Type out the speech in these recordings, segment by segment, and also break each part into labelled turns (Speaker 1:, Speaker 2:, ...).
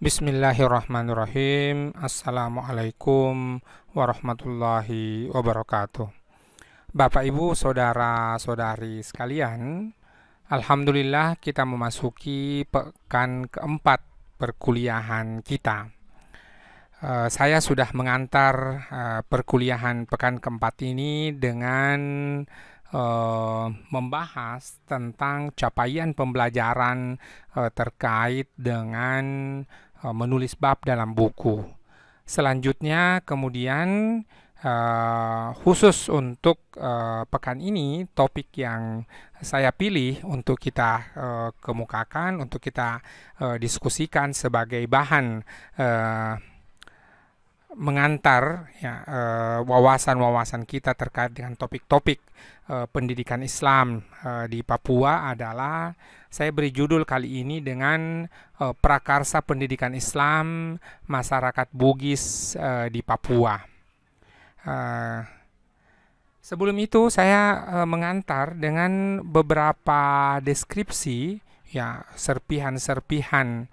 Speaker 1: Bismillahirrahmanirrahim. Assalamualaikum warahmatullahi wabarakatuh. Bapak, Ibu, saudara-saudari sekalian, Alhamdulillah kita memasuki pekan keempat perkuliahan kita. Saya sudah mengantar perkuliahan pekan keempat ini dengan membahas tentang capaian pembelajaran terkait dengan menulis bab dalam buku. Selanjutnya kemudian khusus untuk pekan ini, topik yang saya pilih untuk kita kemukakan, untuk kita diskusikan sebagai bahan mengantar ya, wawasan-wawasan kita terkait dengan topik-topik pendidikan Islam di Papua adalah, saya beri judul kali ini dengan Prakarsa Pendidikan Islam Masyarakat Bugis di Papua. Sebelum itu saya mengantar dengan beberapa deskripsi, ya, serpihan-serpihan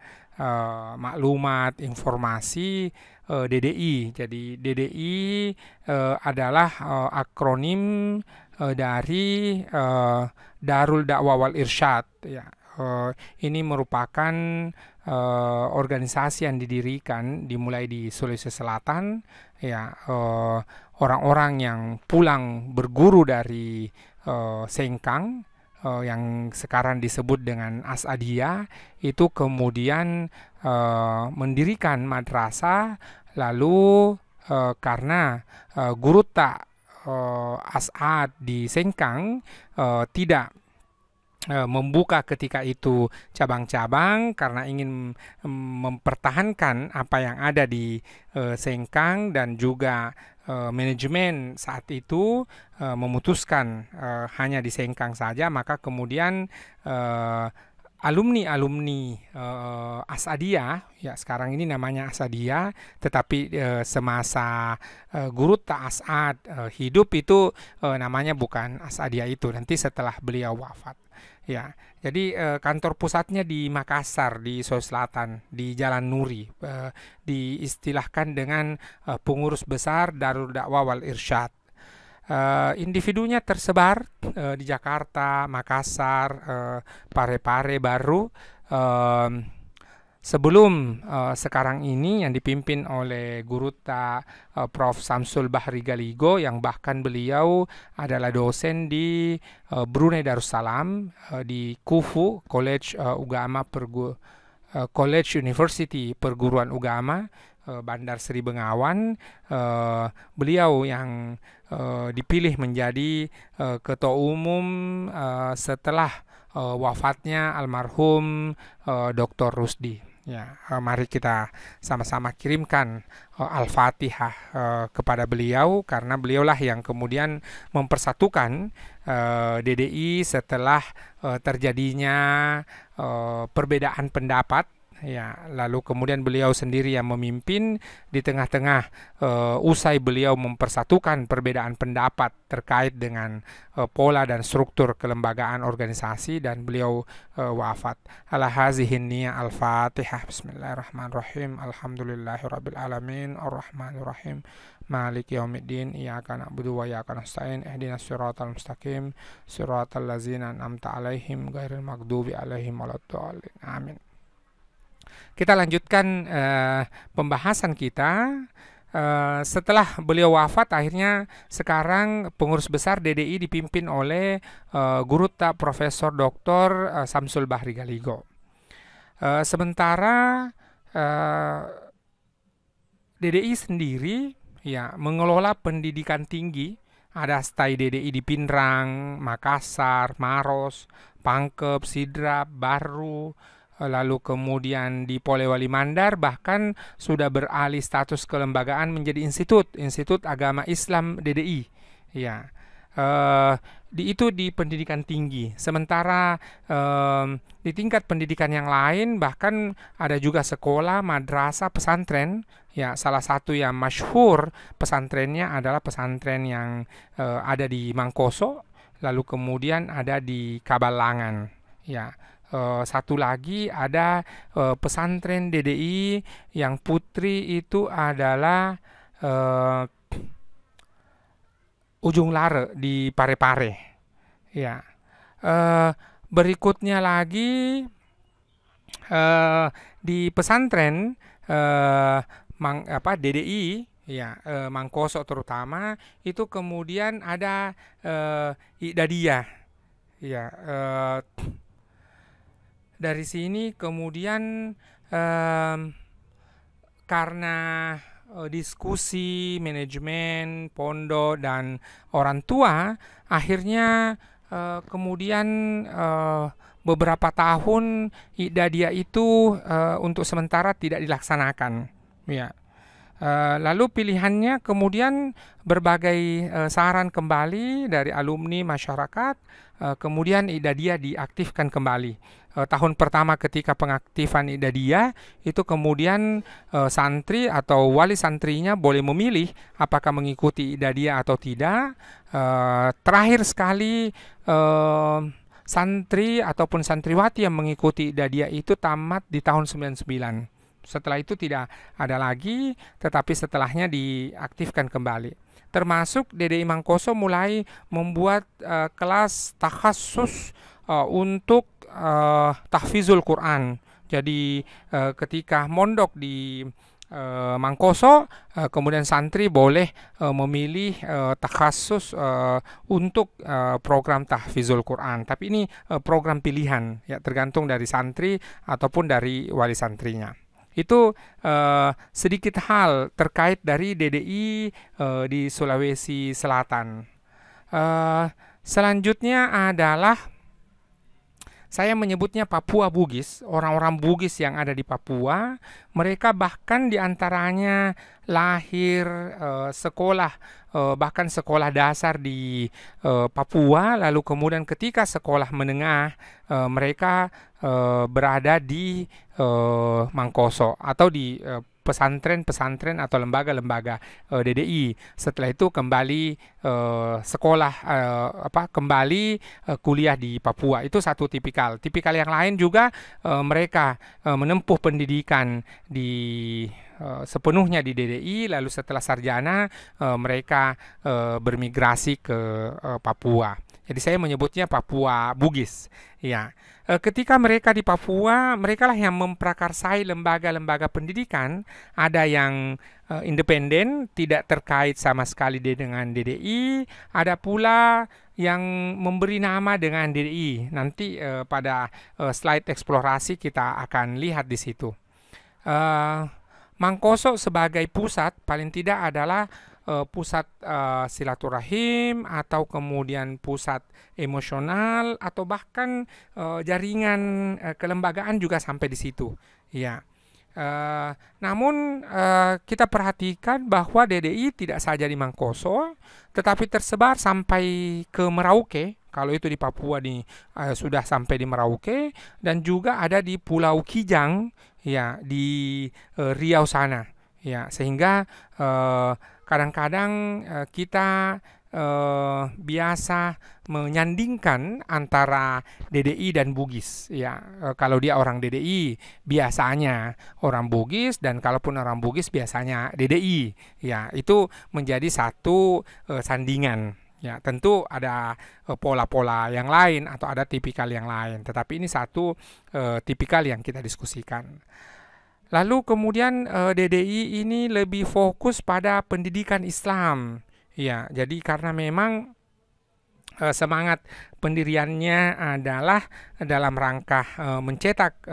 Speaker 1: maklumat, informasi DDI. Jadi DDI adalah akronim dari Darul Dakwah wal Irsyad. Ya, ini merupakan organisasi yang didirikan dimulai di Sulawesi Selatan. Ya, orang-orang yang pulang berguru dari Sengkang, yang sekarang disebut dengan Asadiyah, itu kemudian mendirikan madrasah. Lalu karena guru tak As'ad di Sengkang tidak membuka ketika itu cabang-cabang karena ingin mempertahankan apa yang ada di Sengkang, dan juga manajemen saat itu memutuskan hanya di Sengkang saja, maka kemudian alumni-alumni Asadiyah, ya sekarang ini namanya Asadiyah, tetapi semasa Guru Ta'as'ad hidup itu namanya bukan Asadiyah itu, nanti setelah beliau wafat. Ya, jadi kantor pusatnya di Makassar, di Sulawesi Selatan, di Jalan Nuri, diistilahkan dengan pengurus besar Darul Dakwah wal Irsyad. Individunya tersebar di Jakarta, Makassar, Parepare baru. Sebelum sekarang ini yang dipimpin oleh Guru Ta Prof. Samsul Bahri Galigo, yang bahkan beliau adalah dosen di Brunei Darussalam, di Kufu College College University Perguruan Ugama Bandar Seri Bengawan. Beliau yang dipilih menjadi ketua umum setelah wafatnya almarhum Dr. Rusdi. Ya, mari kita sama-sama kirimkan Al-Fatihah kepada beliau, karena beliaulah yang kemudian mempersatukan DDI setelah terjadinya perbedaan pendapat. Ya, lalu kemudian beliau sendiri yang memimpin di tengah-tengah usai beliau mempersatukan perbedaan pendapat terkait dengan pola dan struktur kelembagaan organisasi, dan beliau wafat. Ala hazihin niyya al-Fatihah. Bismillahirrahmanirrahim. Alhamdulillahirabbil alamin arrahmanirrahim maliki yaumiddin iyyaka na'budu wa iyyaka nasta'in ihdinas siratal mustaqim siratal ladzina an'amta 'alaihim ghairil maghdubi 'alaihim waladdallin. Amin. Kita lanjutkan pembahasan kita. Setelah beliau wafat, akhirnya sekarang pengurus besar DDI dipimpin oleh Guru Ta Profesor Dr. Samsul Bahri Galigo. Sementara DDI sendiri ya mengelola pendidikan tinggi. Ada stai DDI di Pinrang, Makassar, Maros, Pangkep, Sidrap, Baru. Lalu kemudian di Polewali Mandar bahkan sudah beralih status kelembagaan menjadi Institut Agama Islam DDI. Ya, itu di pendidikan tinggi. Sementara di tingkat pendidikan yang lain bahkan ada juga sekolah, madrasah, pesantren. Ya, salah satu yang masyhur pesantrennya adalah pesantren yang ada di Mangkoso, lalu kemudian ada di Kabalangan. Ya. Satu lagi ada pesantren DDI yang putri itu adalah eh, Ujung Lare di Parepare. Ya. Eh, Berikutnya lagi di pesantren eh, DDI ya, Mangkoso terutama itu kemudian ada Iqdadiyah ya. Dari sini kemudian em, karena diskusi manajemen pondok dan orang tua, akhirnya kemudian beberapa tahun Iqdadiyah itu untuk sementara tidak dilaksanakan. Ya. Lalu pilihannya kemudian berbagai saran kembali dari alumni masyarakat, kemudian Iqdadiyah diaktifkan kembali. Tahun pertama ketika pengaktifan Iqdadiyah itu kemudian santri atau wali santrinya boleh memilih apakah mengikuti Iqdadiyah atau tidak. Terakhir sekali santri ataupun santriwati yang mengikuti Iqdadiyah itu tamat di tahun 99. Setelah itu tidak ada lagi, tetapi setelahnya diaktifkan kembali. Termasuk DDI Mangkoso mulai membuat kelas takhasus untuk tahfizul Quran. Jadi ketika mondok di Mangkoso, kemudian santri boleh memilih takhasus untuk program tahfizul Quran. Tapi ini program pilihan, ya tergantung dari santri ataupun dari wali santrinya. Itu sedikit hal terkait dari DDI di Sulawesi Selatan. Selanjutnya adalah saya menyebutnya Papua Bugis. Orang-orang Bugis yang ada di Papua, mereka bahkan diantaranya lahir sekolah, bahkan sekolah dasar di Papua, lalu kemudian ketika sekolah menengah mereka berada di Mangkoso atau di pesantren-pesantren atau lembaga-lembaga DDI. Setelah itu kembali sekolah kembali kuliah di Papua. Itu satu tipikal. Tipikal yang lain juga mereka menempuh pendidikan di sepenuhnya di DDI, lalu setelah sarjana mereka bermigrasi ke Papua. Jadi saya menyebutnya Papua Bugis. Ya. Ketika mereka di Papua, mereka lah yang memprakarsai lembaga-lembaga pendidikan. Ada yang independen, tidak terkait sama sekali dengan DDI. Ada pula yang memberi nama dengan DDI. Nanti pada slide eksplorasi kita akan lihat di situ. Mangkoso sebagai pusat paling tidak adalah pusat silaturahim atau kemudian pusat emosional atau bahkan jaringan kelembagaan juga sampai di situ. Ya. Namun kita perhatikan bahwa DDI tidak saja di Mangkoso, tetapi tersebar sampai ke Merauke. Kalau itu di Papua sudah sampai di Merauke, dan juga ada di Pulau Kijang, ya di Riau sana. Ya, sehingga kadang-kadang kita biasa menyandingkan antara DDI dan Bugis. Ya, kalau dia orang DDI biasanya orang Bugis, dan kalaupun orang Bugis biasanya DDI. Ya, itu menjadi satu sandingan. Ya, tentu ada pola-pola yang lain atau ada tipikal yang lain, tetapi ini satu tipikal yang kita diskusikan. Lalu kemudian DDI ini lebih fokus pada pendidikan Islam. Ya, jadi karena memang semangat pendiriannya adalah dalam rangka mencetak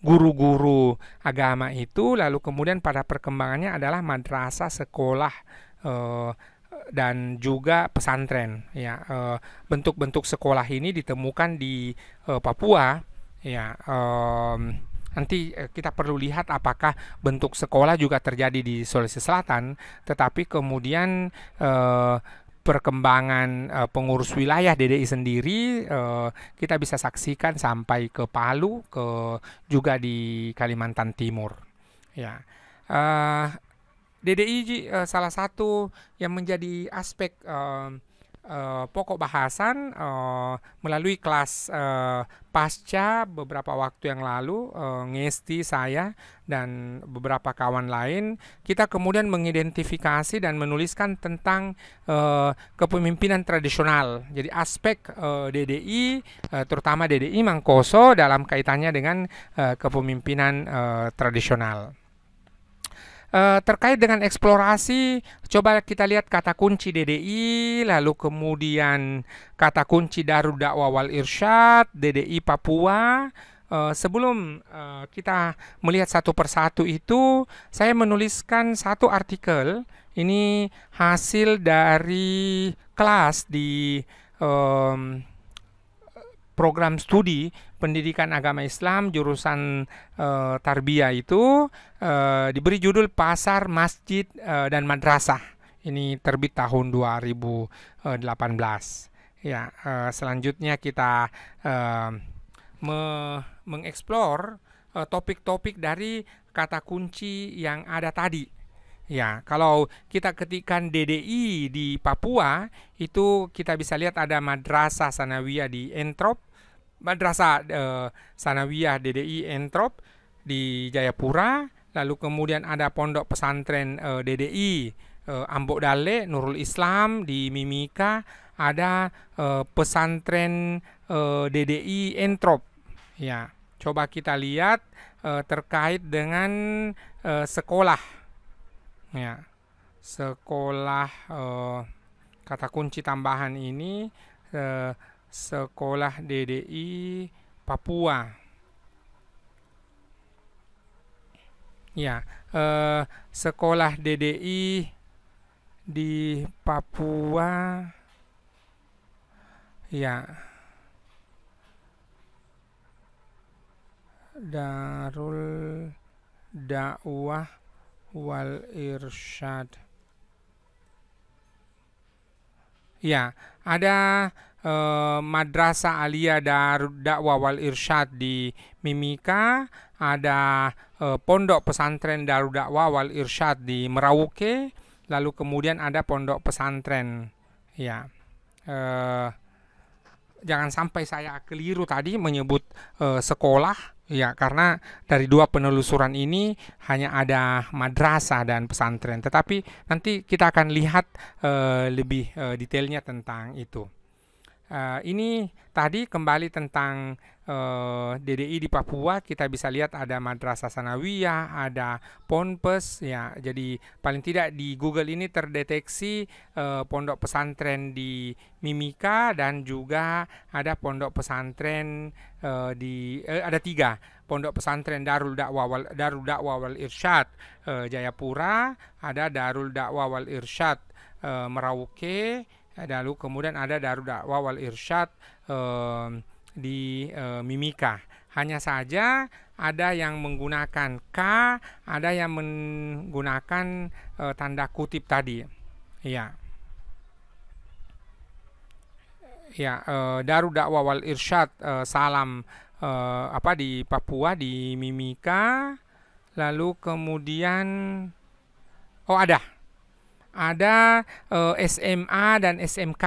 Speaker 1: guru-guru agama itu, lalu kemudian pada perkembangannya adalah madrasah, sekolah dan juga pesantren. Ya, bentuk-bentuk sekolah ini ditemukan di Papua. Ya, nanti kita perlu lihat apakah bentuk sekolah juga terjadi di Sulawesi Selatan, tetapi kemudian perkembangan pengurus wilayah DDI sendiri kita bisa saksikan sampai ke Palu, juga di Kalimantan Timur. Ya. DDI salah satu yang menjadi aspek pokok bahasan melalui kelas pasca beberapa waktu yang lalu, Ngesti, saya, dan beberapa kawan lain, kita kemudian mengidentifikasi dan menuliskan tentang kepemimpinan tradisional. Jadi aspek DDI, terutama DDI Mangkoso dalam kaitannya dengan kepemimpinan tradisional. Terkait dengan eksplorasi, coba kita lihat kata kunci DDI, lalu kemudian kata kunci Darul Dakwah wal Irsyad, DDI Papua. Sebelum kita melihat satu persatu itu, saya menuliskan satu artikel. Ini hasil dari kelas di program studi pendidikan agama Islam jurusan Tarbiyah itu diberi judul Pasar, Masjid, dan Madrasah. Ini terbit tahun 2018. Ya, selanjutnya kita mengeksplor topik-topik dari kata kunci yang ada tadi. Ya, kalau kita ketikkan DDI di Papua, itu kita bisa lihat ada Madrasah Sanawiyah di Entrop, Madrasah Sanawiyah DDI Entrop di Jayapura, lalu kemudian ada pondok pesantren DDI Ambok Dale Nurul Islam di Mimika, ada pesantren DDI Entrop. Ya, coba kita lihat terkait dengan sekolah. Ya, sekolah kata kunci tambahan ini sekolah DDI Papua. Ya, sekolah DDI di Papua. Ya, Darul Dakwah wal Irsyad. Ya, ada Madrasah Aliyah Darul Dakwah wal Irsyad di Mimika, ada pondok pesantren Darul Dakwah wal Irsyad di Merauke, lalu kemudian ada pondok pesantren. Ya, jangan sampai saya keliru tadi menyebut sekolah. Ya, karena dari dua penelusuran ini hanya ada madrasah dan pesantren. Tetapi nanti kita akan lihat lebih detailnya tentang itu. Ini tadi kembali tentang DDI di Papua, kita bisa lihat ada Madrasah Sanawiyah, ada Ponpes, ya. Jadi paling tidak di Google ini terdeteksi pondok pesantren di Mimika, dan juga ada pondok pesantren ada 3 pondok pesantren Darul Dakwah wal Irsyad Jayapura, ada Darul Dakwah wal Irsyad Merauke, lalu kemudian ada Darul Dakwah wal Irsyad di Mimika. Hanya saja ada yang menggunakan K, ada yang menggunakan tanda kutip tadi. Ya. Ya, Darul Dakwah wal Irsyad Salam di Papua di Mimika. Lalu kemudian ada SMA dan SMK.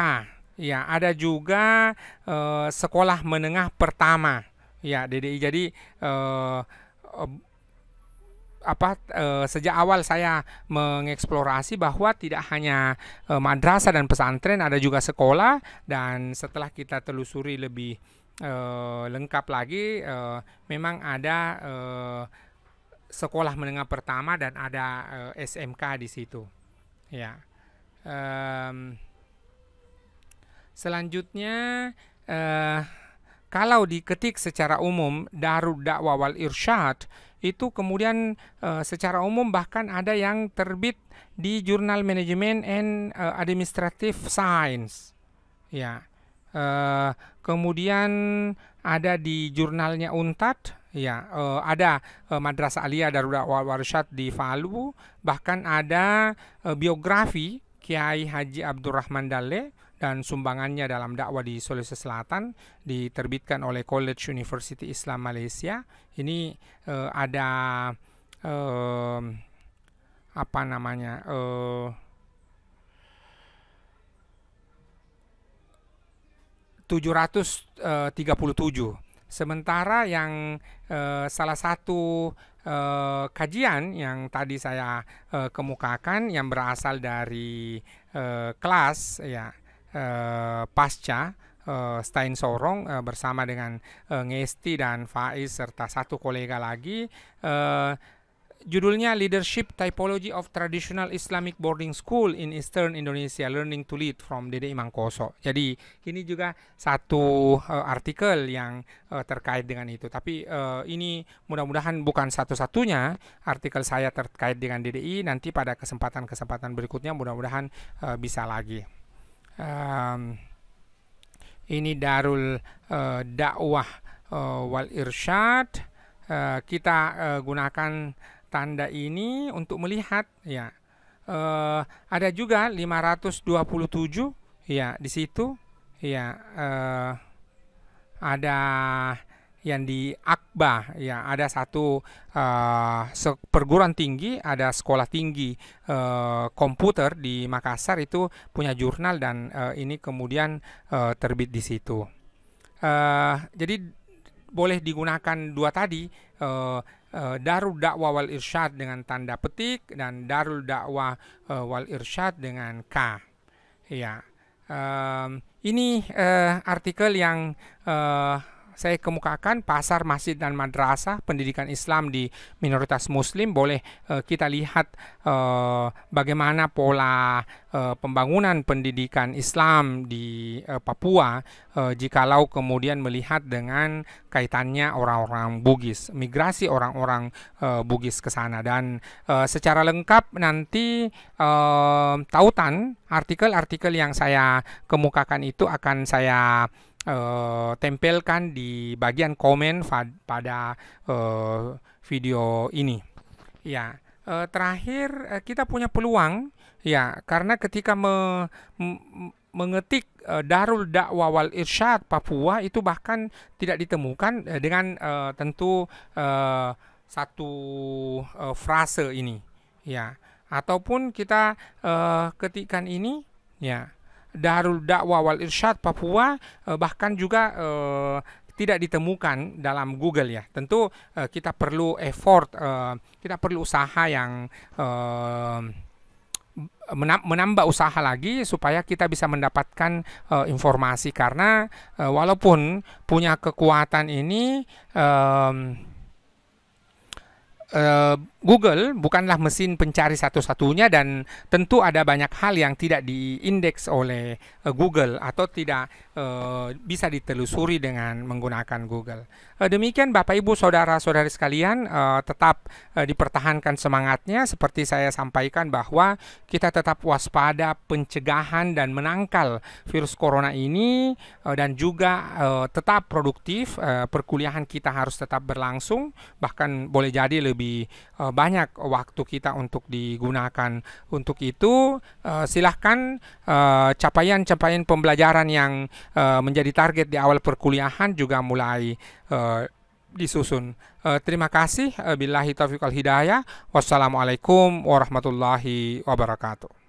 Speaker 1: Ya, ada juga sekolah menengah pertama. Ya, DDI. Jadi sejak awal saya mengeksplorasi bahwa tidak hanya madrasah dan pesantren, ada juga sekolah. Dan setelah kita telusuri lebih lengkap lagi, memang ada sekolah menengah pertama dan ada SMK di situ. Ya. Selanjutnya, kalau diketik secara umum Darul Dakwah wal Irsyad, itu kemudian secara umum bahkan ada yang terbit di Jurnal Management and Administrative Science. Ya. Kemudian ada di jurnalnya Untad. Ya, ada Madrasah Aliyah Darul Dakwah wal Irsyad di Palu, bahkan ada biografi Kiai Haji Abdurrahman Dalle dan sumbangannya dalam dakwah di Sulawesi Selatan, diterbitkan oleh College University Islam Malaysia. Ini ada 737. Sementara yang salah satu kajian yang tadi saya kemukakan yang berasal dari kelas ya pasca Stein Sorong bersama dengan Ngesti dan Faiz serta satu kolega lagi, judulnya Leadership Typology of Traditional Islamic Boarding School in Eastern Indonesia, Learning to Lead from Dede Imangkoso. Jadi ini juga satu artikel yang terkait dengan itu. Tapi ini mudah-mudahan bukan satu-satunya artikel saya terkait dengan DDI. Nanti pada kesempatan-kesempatan berikutnya mudah-mudahan bisa lagi. Ini Darul Dakwah wal Irsyad. Kita gunakan tanda ini untuk melihat ya. Ada juga 527 ya di situ ya. Ada yang di Akba ya, ada satu perguruan tinggi, ada sekolah tinggi komputer di Makassar itu punya jurnal dan ini kemudian terbit di situ. Jadi boleh digunakan dua tadi, Darul Dakwah wal Irsyad dengan tanda petik dan Darul Dakwah wal Irsyad dengan K. Ya, ini artikel yang saya kemukakan, pasar, masjid, dan madrasah pendidikan Islam di minoritas Muslim. Boleh kita lihat bagaimana pola pembangunan pendidikan Islam di Papua jikalau kemudian melihat dengan kaitannya orang-orang Bugis, migrasi orang-orang Bugis ke sana. Dan secara lengkap nanti tautan artikel-artikel yang saya kemukakan itu akan saya tempelkan di bagian komen pada video ini. Ya, terakhir kita punya peluang ya, karena ketika mengetik Darul Dakwah wal Irsyad Papua itu bahkan tidak ditemukan dengan tentu satu frase ini ya, ataupun kita ketikkan ini ya, Darul Dakwah wal Irsyad Papua, bahkan juga tidak ditemukan dalam Google ya. Tentu kita perlu effort, kita perlu usaha yang menambah usaha lagi supaya kita bisa mendapatkan informasi, karena walaupun punya kekuatan ini, Google bukanlah mesin pencari satu-satunya dan tentu ada banyak hal yang tidak diindeks oleh Google atau tidak bisa ditelusuri dengan menggunakan Google. Demikian Bapak Ibu Saudara-saudari sekalian, tetap dipertahankan semangatnya seperti saya sampaikan bahwa kita tetap waspada pencegahan dan menangkal virus corona ini, dan juga tetap produktif. Perkuliahan kita harus tetap berlangsung, bahkan boleh jadi lebih banyak waktu kita untuk digunakan untuk itu. Silahkan capaian-capaian pembelajaran yang menjadi target di awal perkuliahan juga mulai disusun. Terima kasih. Billahi taufiq wal hidayah. Wassalamualaikum warahmatullahi wabarakatuh.